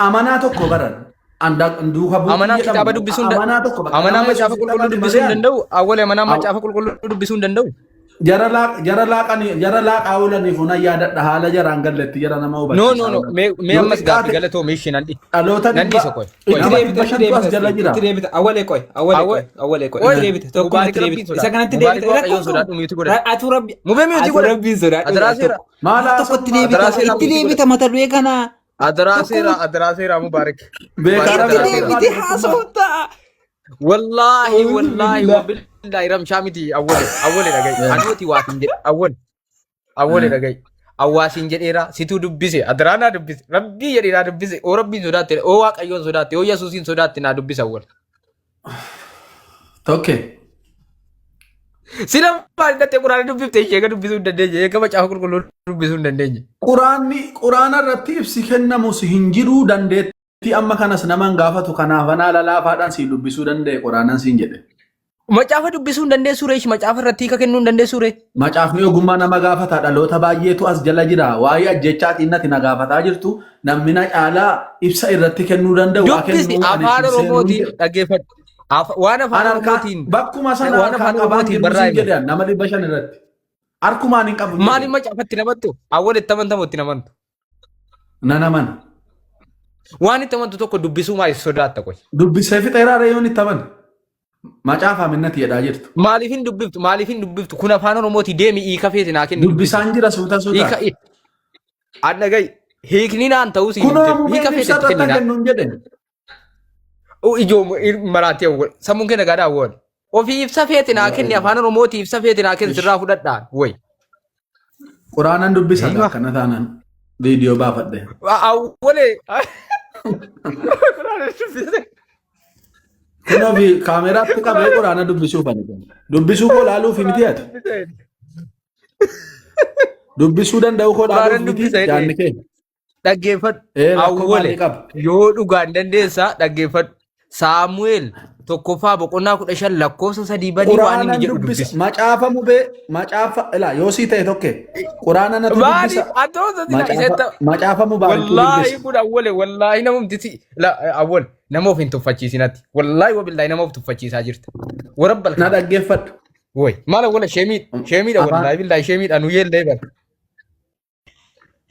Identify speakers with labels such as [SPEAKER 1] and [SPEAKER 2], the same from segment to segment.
[SPEAKER 1] amanaa tokko baran duuka
[SPEAKER 2] amanaa kitaaba dubbisuun amanaa macaafa qulqulluu dubbisuun danda'u awwal amanaa macaafa qulqulluu dubbisuun danda'u
[SPEAKER 1] jara laaqaa oolaniif una yaadadha haala jaraan galletti jara nama hubachiisa
[SPEAKER 2] no mee ammas gaafi galatoo meeshii nan dhiisa koy
[SPEAKER 3] itti deebita awwalee koy itti deebita tokko itti deebita isa kanatti deebita atu rabbi
[SPEAKER 2] mubee miyuuti godhe
[SPEAKER 3] rabbiin sodaadhu
[SPEAKER 2] adaraaseera
[SPEAKER 3] tokko itti deebita mata du'ee kana
[SPEAKER 2] adaraaseera mubaarak
[SPEAKER 3] itti deebite haasofta
[SPEAKER 2] wallahi wabillahi ramshaamiti awwale dhagaye anooti waatin jedhe awwale dhagaye awwaasin jedheera situu dubbise adaraanaa dubbise rabbii jedheeraa dubbise oo rabbiin sodaatte oo waaqayyoon sodaatte oo yesuusiin sodaatte naa dubbise awwal
[SPEAKER 1] tokke
[SPEAKER 2] sila maali dhattee quraana dubbifte ishee dubbisuu hin dandeenye eega macaafa qulqulluu dubbisuu hin dandeenye
[SPEAKER 1] quraana irratti ibsi kennamus hin jiruu dandeetti amma kanas naman gaafatu kanaaf anaa lalaafaadhaan si dubbisuu danda'e quraanaan siin jedhe
[SPEAKER 2] macaafa dubbisuu hin dandeessu reesh macaafa irratti hiika kennuu hin dandeessu ree
[SPEAKER 1] macaafni ogummaa nama gaafata dhaloota baay'eetu as jala jira waa'ee ajjechaatiin natti na gaafataa jirtu namni na caalaa ibsa irratti kennuu danda'u
[SPEAKER 2] dubbisi afaan oromootiin dhaggeeffadhu waan afaan oromootiin
[SPEAKER 1] bakkuma sana harkaa qabaan jirbisin jedhan nama 500 irratti harkumaan hin qabu
[SPEAKER 2] maaliin macaafatti namattu awwal itti amantamutti namantu
[SPEAKER 1] nanaman
[SPEAKER 2] waan itti amantu tokko dubbisuu maaliif sodaatta qoy
[SPEAKER 1] dubbisee fixeeraa reeyoon itti aman macaafa minnati jedhaa jirtu
[SPEAKER 2] maaliifin dubbiftu kun afaan oromooti deemi hiika feeti naa kenni
[SPEAKER 1] dubbisaan jira suuta
[SPEAKER 2] adda gai hiikni naan ta'us
[SPEAKER 1] hiika feeti kennuun jedhe
[SPEAKER 2] ijoo maraatti awwal sammuun kenna gaadhaa awwal ofii ibsa feeti naa kenni afaan oromooti ibsa feeti naa kenni sirraa fudhadhaan way
[SPEAKER 1] quraanaan dubbisa akkana taanaan viidiyoo baafadhe
[SPEAKER 2] awwalee
[SPEAKER 1] kunofi kaameraatti qabee quraana dubbisuuf ani dubbisuu koo laaluuf miti ati dubbisuu danda'u koo laaluuf miti jaanni kee
[SPEAKER 2] dhaggeeffadhu awwale yoo dhugaan dandeessaa dhaggeeffadhu saamu'eel tokkoffaa boqonnaa 15 lakkoofsa 3 badii waan inni jedhu dubbisa
[SPEAKER 1] macaafa mubee macaafa ila yoo sii ta'e tokke quraana natu dubbisa macaafa mubaarakuu dubbisa
[SPEAKER 2] wallaahi kun awwale wallaahi namumtiti awwal nama of hin tuffachiisinatti wallaahi wabillahi nama of tuffachiisaa jirta warabbal
[SPEAKER 1] na dhaggeeffadhu
[SPEAKER 2] way maala wala sheemiidha wallaahi billahi sheemiidha nu yeellee bar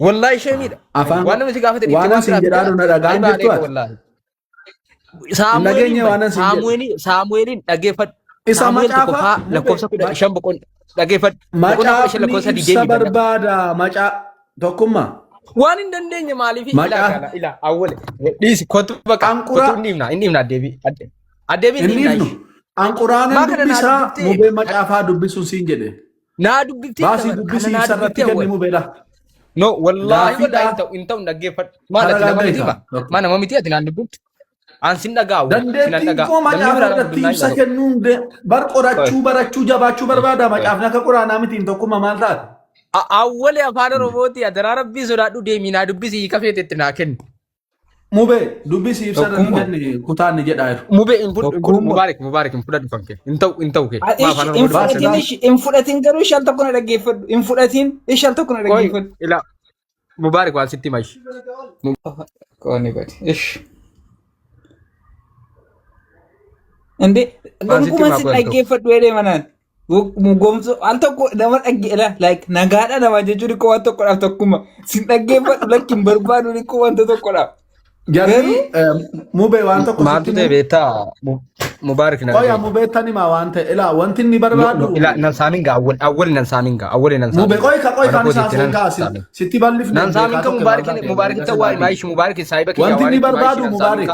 [SPEAKER 2] wallaahi sheemiidha waan namni si gaafate
[SPEAKER 1] waan asin jedhaadhu na dhagaan jirtu
[SPEAKER 2] wallaahi Saamu'eelin dhaggeeffadhu.
[SPEAKER 1] Isa macaafa
[SPEAKER 2] lakkoofsa 15 boqon dhaggeeffadhu.
[SPEAKER 1] Macaafni ibsa barbaada macaa tokkummaa.
[SPEAKER 2] Waan hin dandeenye maaliif ila awwale dhiisi kottu bakka kottu inni himna addeebi inni himna.
[SPEAKER 1] Anquraana dubbisaa mubee macaafaa dubbisuun siin jedhe.
[SPEAKER 2] Naa dubbifti
[SPEAKER 1] baasii dubbisii ibsarratti kenni mubeedha.
[SPEAKER 2] No wallaahi wallahi in ta'u dhaggeeffadhu. Maal nama miti ati naan dubbiftu. Ansin dhagaa'u
[SPEAKER 1] dandeettiin koo macaafa irratti ibsa kennuun bar qorachuu barachuu jabaachuu barbaada macaafni akka quraanaa mitiin tokkummaa maal taate
[SPEAKER 2] awwale afaan oromooti adaraa rabbii sodaadhu deemii naa dubbisi hiika feetetti naa kenni
[SPEAKER 1] mubee dubbisi ibsa irratti kenni kutaanni jedhaa jiru
[SPEAKER 2] mubee mubaarik hin fudhadhu fanke hin ta'u kee
[SPEAKER 3] hin fudhatiin garuu ishaan tokko na dhaggeeffadhu hin fudhatiin ishaan tokko na dhaggeeffadhu
[SPEAKER 2] ila mubaarik waan sitti mashi
[SPEAKER 3] kooni gadi ish Ande gonkumaa si dhaggeeffadhu jedhee manaan gomso al tokko nama dhaggeela like nagaadha nama jechuun koo waan tokkodhaaf tokkuma si dhaggeeffadhu lakkin barbaadu koo wanta tokkodhaaf.
[SPEAKER 1] Jarri mubee waan tokko
[SPEAKER 2] maaltu ta'e beektaa mubaarik na
[SPEAKER 1] oya mubee tani maa waan ta'e ila wanti inni barbaadu
[SPEAKER 2] ila nan saaminga awwal nan saaminga
[SPEAKER 1] mubee qoy kan isaa seengaa sitti bal'ifne
[SPEAKER 2] nan saaminga mubaarik ta'uu maayish mubaarik saayiba kiyya
[SPEAKER 1] wanti inni barbaadu mubaarik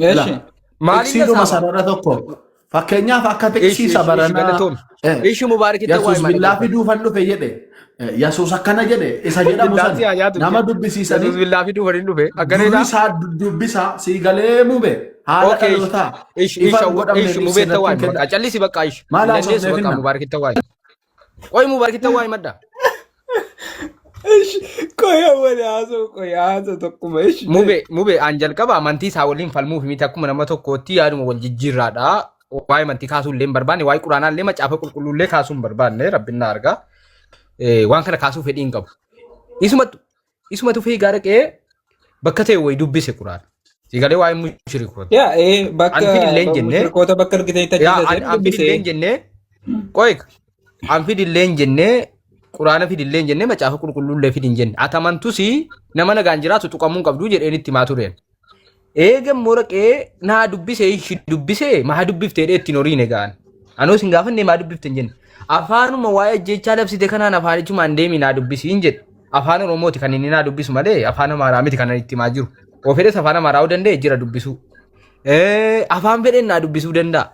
[SPEAKER 3] Yeshi
[SPEAKER 1] Eksiiduma sarara tokko fakkeenyaaf akka teksiisa baranaa
[SPEAKER 2] ishi mubaarik ta'uu
[SPEAKER 1] Yesuus billaa fiduufan dhufe jedhe Yesuus akkana jedhe isa jedhamu san nama dubbisiisanii
[SPEAKER 2] Yesuus billaa fiduufan hin dhufe
[SPEAKER 1] akkanidha isaa dubbisa sii galee mube haala dhalootaa
[SPEAKER 2] ishi mubee ta'uu qacallisi bakka ishi dandeessu bakka mubaarik ta'uu qoy mubaarik ta'uu madda
[SPEAKER 3] koya wali haasoo tokkuma ishi
[SPEAKER 2] mube anjal qaba amantii isaa waliin falmuuf miti akkuma nama tokkootti yaaduma wal jijjiirraadha waa'ee amantii kaasuu illee hin barbaanne waa'ee quraanaa illee macaafa qulqulluu illee kaasuu hin barbaanne rabbiin na argaa waan kana kaasuu fedhii hin qabu isumatu fee gaara qe'ee bakka ta'e wayi dubbise quraana. Sigalee waa'ee mushrikoota.
[SPEAKER 3] Yaa bakka mushrikoota bakka argitanitti ajjeesatee
[SPEAKER 2] An fidilleen jennee qoyka. An fidilleen jennee quraana fidilleen jennee macaafa qulqulluullee fidin jenne. Atamantusi nama nagaan jiraatu tuqamuun qabdu jedheen itti maa tureen. Eega moraqee naa dubbisee maa dubbiftee ittiin horiin egaan. Anoo sin gaafanne maa dubbifte hin jenne. Afaanuma waa'ee ajjechaa labsite kanaan afaanichumaan deemi naa dubbisiin jedhe. Afaan Oromooti kan inni naa dubbisu malee afaan Amaaraa miti kan itti maa jiru. Ofeedes afaan Amaaraa danda'e jira dubbisu. Afaan fedhen naa dubbisuu danda'a.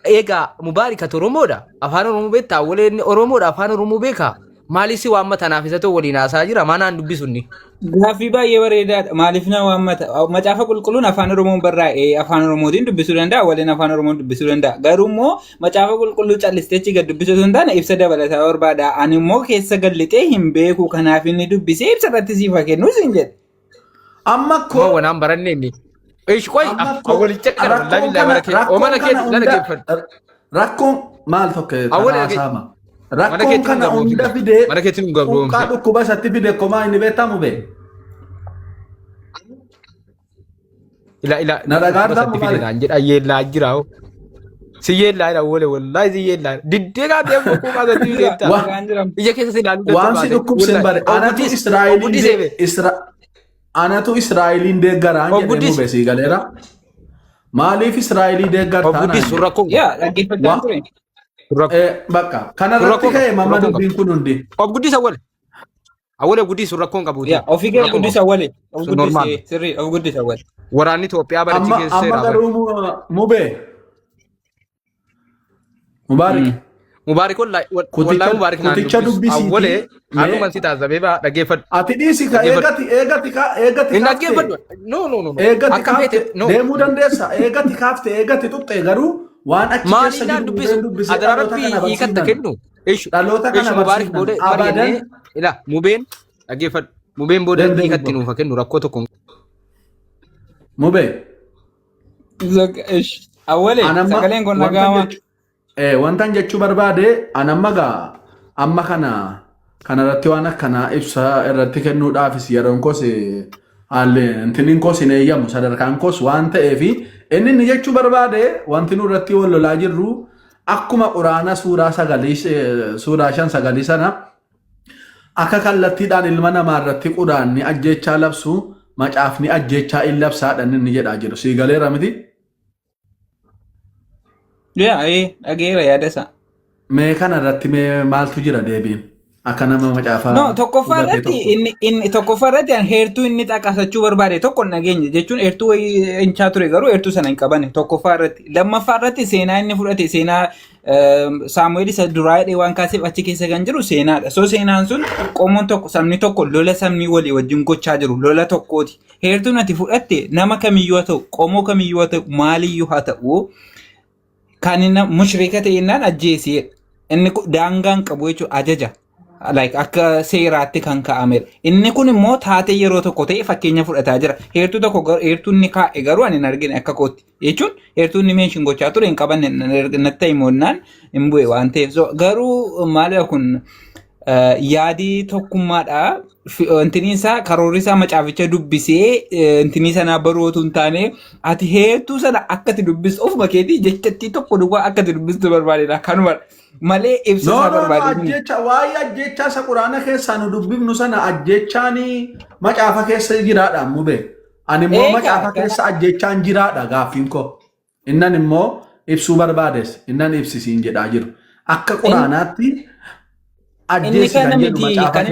[SPEAKER 2] Egaa Mubaarikat Oromoodha. Afaan Oromoo beektaa waleen Oromoodha afaan Oromoo beekaa. Maaliif si waammata naaf isa ta'u waliin haasaa jira maanaan dubbisu inni.
[SPEAKER 3] Gaaffii baay'ee bareedaadha. Maaliif na waammata? Macaafa qulqulluun afaan Oromoon barraa'e afaan Oromootiin dubbisuu danda'a waleen afaan Oromoon dubbisuu danda'a. Garuu immoo macaafa qulqulluu callisteechi gad dubbisuu hin taane ibsa dabalataa barbaada. Ani immoo keessa gallixee hin beeku kanaaf inni dubbisee ibsa irratti siifa kennuu siin jedhe.
[SPEAKER 1] Amma koo
[SPEAKER 2] wanaan baranne inni. Ish qoy awwalicha qara mana keetti lana geeffadhu.
[SPEAKER 1] Rakkoon maal tokko haasama. Rakkoon kana hunda fidee quuqqaa dhukkuba isatti fide komaa inni beekamu bee. Na dhagaadhaan
[SPEAKER 2] maali? Jedha yeellaa jira. Si yeellaa jira wole wallahi si yeellaa. Diddee gaa deemu quuqqaa isatti fideetta. Ija keessa si ilaaluu
[SPEAKER 1] waan si dhukkubseen bare anatu Israa'eliin deeggaraan jedhee mube si galeera. Maaliif Israa'elii deeggartaan?
[SPEAKER 2] Obbudis rakkoon.
[SPEAKER 3] Yaa dhaggeeffachaa ture.
[SPEAKER 1] Bakka kanarratti ka'e mamma dubbiin kun hundi.
[SPEAKER 2] Obbudis awwale guddis rakkoon qabuuti.
[SPEAKER 3] Yaa ofii kee guddis awwale. Obbudis sirrii obbudis awwale.
[SPEAKER 2] Waraanni Itoophiyaa barachi keessee
[SPEAKER 1] amma garuu mubee. Mubaarik.
[SPEAKER 2] Mubaarik wallahi Mubaarik naan dubbisi. Awwale haadhuman si taasisee dhaggeeffadhu.
[SPEAKER 1] Ati dhiisi ka eegati
[SPEAKER 2] hin dhaggeeffadhu. No.
[SPEAKER 1] Eegati kaafte deemuu dandeessa. Eegati kaafte eegati tuqxe garuu waan achi keessa
[SPEAKER 2] jiru dubbisu adararratti hiikatta kennu.
[SPEAKER 1] Dhaloota kana
[SPEAKER 2] Mubaarik booda abadan ila mubeen dhaggeeffadhu. Mubeen booda hiikatti nuuf kennu rakkoo tokko.
[SPEAKER 1] Mubee.
[SPEAKER 3] Awwale sagaleen kun nagaama.
[SPEAKER 1] Wantan jechuu barbaade amma kanarratti waan akkanaa ibsa irratti kennuudhaafis yeroon kos haalli intiniin kos hin eeyyamu sadarkaan kos waan ta'eef inni jechuu barbaade wanti nurratti wal lolaa jirru akkuma quraana suuraa 5 sana akka kallattiidhaan ilma namaa irratti quraanni ajjechaa labsu macaafni ajjechaa in labsaadhaan inni jedhaa jiru sii galeera miti.
[SPEAKER 3] Yaa dhageera yaada isaa.
[SPEAKER 1] Mee kanarratti mee maaltu jira deebiin? Akka nama macaafaa.
[SPEAKER 3] No tokkoffaa irratti heertuu inni xaqasachuu barbaade tokko nageenya jechuun heertuu hinchaa ture garuu heertuu sana hin qabanne tokkoffaa irratti. Lammaffaa irratti seenaa inni fudhate seenaa Saamu'eel isa duraa jedhee waan kaaseef achi keessa kan jiru seenaadha. So seenaan sun qomoon tokko sabni tokko lola sabni walii wajjin gochaa jiru lola tokkooti. Heertuun ati fudhatte nama kamiyyuu haa ta'u qomoo kamiyyuu haa ta'u maaliyyuu haa ta'u kan inni mushrika ta'ennaan ajjeesee inni daangaan qabu jechuun ajaja. Like akka seeraatti kan kaa'amedha. Inni kun immoo taatee yeroo tokko ta'e fakkeenya fudhataa jira. Heertuu tokko heertuu inni kaa'e garuu ani hin argine akka kootti. Jechuun heertuu inni meeshin gochaa ture hin qabanne natti himonnaan hin bu'e waan ta'eef. Garuu maali kun yaadii tokkummaadha. Intini isaa karoorri isaa macaaficha dubbisee intini sanaa barootu hin taane ati heertuu sana akkati dubbisu ofuma keetii jechattii tokko duwwaa akkati dubbistu barbaadedha. Kanuma malee ibsa isaa barbaade.
[SPEAKER 1] Waa'ee ajjechaa isa quraana keessaa nu dubbifnu sana ajjechaan macaafa keessa jiraadha mube. Ani immoo macaafa keessa ajjechaan jiraadha gaaffiin koo. Innan immoo ibsuu barbaades innan ibsisiin jedhaa jiru. Akka quraanaatti
[SPEAKER 3] inni kana miti kan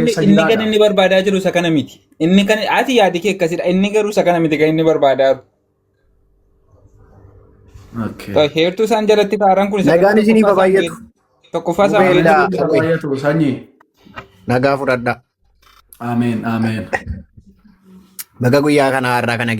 [SPEAKER 3] inni barbaadaa jiru isa kana miti. Inni kan ati yaadi kee akkasidha. Inni garuu isa kana miti kan inni barbaadaa jiru. Okay. Heertuu isaan jalatti taa'an kun
[SPEAKER 4] nagaan isiniif baay'atu.
[SPEAKER 3] Tokkoffaa isaa
[SPEAKER 1] baay'atu sanyii.
[SPEAKER 4] Nagaa fudhadha.
[SPEAKER 1] Ameen.
[SPEAKER 4] Baga guyyaa kana har'aa kana